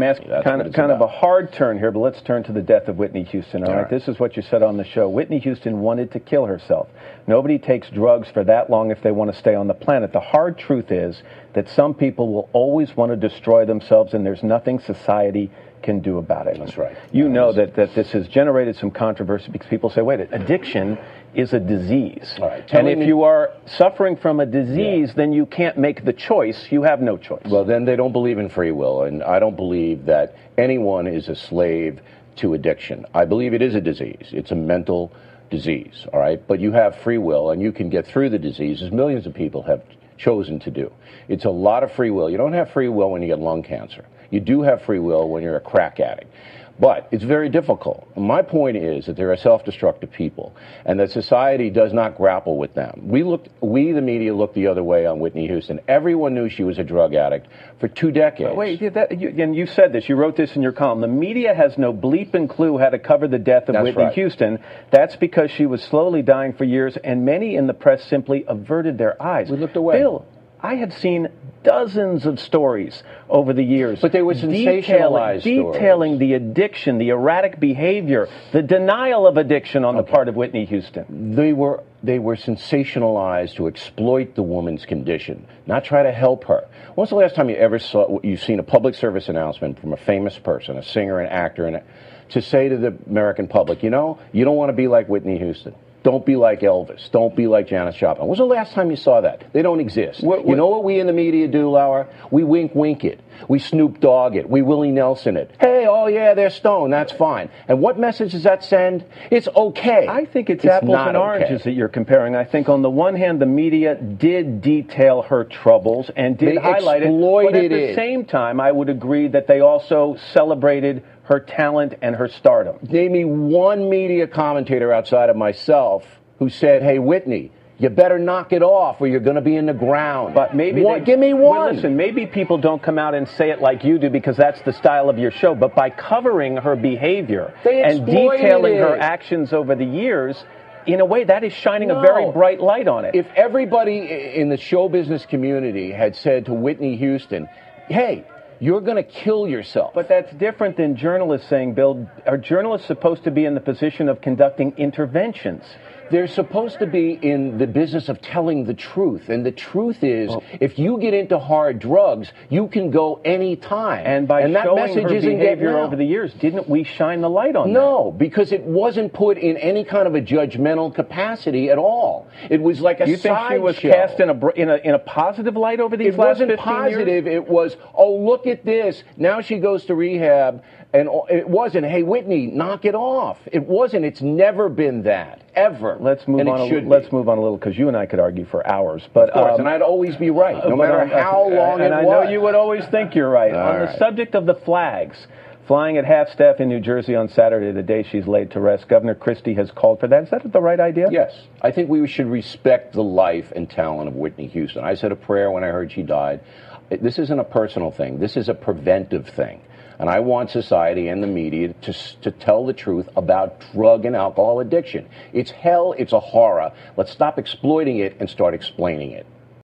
Kind of a hard turn here, but let's turn to the death of Whitney Houston. All right, this is what you said on the show. Whitney Houston wanted to kill herself. Nobody takes drugs for that long if they want to stay on the planet. The hard truth is that some people will always want to destroy themselves, and there's nothing society can do about it. That's right. You know that this has generated some controversy because people say, wait, addiction is a disease. All right. And if you are suffering from a disease, then you can't make the choice. You have no choice. Well, then they don't believe in free will, and I don't believe that anyone is a slave to addiction. I believe it is a disease. It's a mental disease, all right? But you have free will, and you can get through the disease, as millions of people have chosen to do. It's a lot of free will. You don't have free will when you get lung cancer. You do have free will when you're a crack addict. But it's very difficult. My point is that there are self-destructive people, and that society does not grapple with them. We, the media, looked the other way on Whitney Houston. Everyone knew she was a drug addict for 2 decades. Wait, and you said this. You wrote this in your column. The media has no bleeping clue how to cover the death of Whitney Houston. That's because she was slowly dying for years, and many in the press simply averted their eyes. We looked away. Bill, I have seen dozens of stories over the years. But they were sensationalized detailing the addiction, the erratic behavior, the denial of addiction on the part of Whitney Houston. They were sensationalized to exploit the woman's condition, not try to help her. When's the last time you've seen a public service announcement from a famous person, a singer, an actor, to say to the American public, you know, you don't want to be like Whitney Houston. Don't be like Elvis. Don't be like Janis Joplin. When was the last time you saw that? They don't exist. You know what we in the media do, Lauer? We wink it. We Snoop Dogg it. We Willie Nelson it. Hey, oh yeah, they're stoned. That's fine. And what message does that send? It's okay. I think it's apples and oranges that you're comparing. I think on the one hand, the media did detail her troubles and did highlight it. But at the same time, I would agree that they also celebrated her talent and her stardom. Name me one media commentator outside of myself who said, hey, Whitney, you better knock it off or you're going to be in the ground. But maybe give me one. Well, listen, maybe people don't come out and say it like you do because that's the style of your show. But by covering her behavior and detailing her actions over the years, in a way, that is shining a very bright light on it. If everybody in the show business community had said to Whitney Houston, hey, you're going to kill yourself. But that's different than journalists saying, Bill, are journalists supposed to be in the position of conducting interventions? They're supposed to be in the business of telling the truth. And the truth is, if you get into hard drugs, you can go any time. And by showing her behavior over the years, didn't we shine the light on that? No, because it wasn't put in any kind of a judgmental capacity at all. It was like a sideshow. You think she was cast in a positive light over these last 15 years? It wasn't positive. It was, oh, look at this. Now she goes to rehab. And it wasn't, hey, Whitney, knock it off. It wasn't. It's never been that, ever. Let's move on a little, because you and I could argue for hours. But, of course, and I'd always be right, no matter how long it was. And I know you would always think you're right. On the subject of the flags, flying at half-staff in New Jersey on Saturday, the day she's laid to rest, Governor Christie has called for that. Is that the right idea? Yes. I think we should respect the life and talent of Whitney Houston. I said a prayer when I heard she died. This isn't a personal thing. This is a preventive thing. And I want society and the media to tell the truth about drug and alcohol addiction. It's hell. It's a horror. Let's stop exploiting it and start explaining it.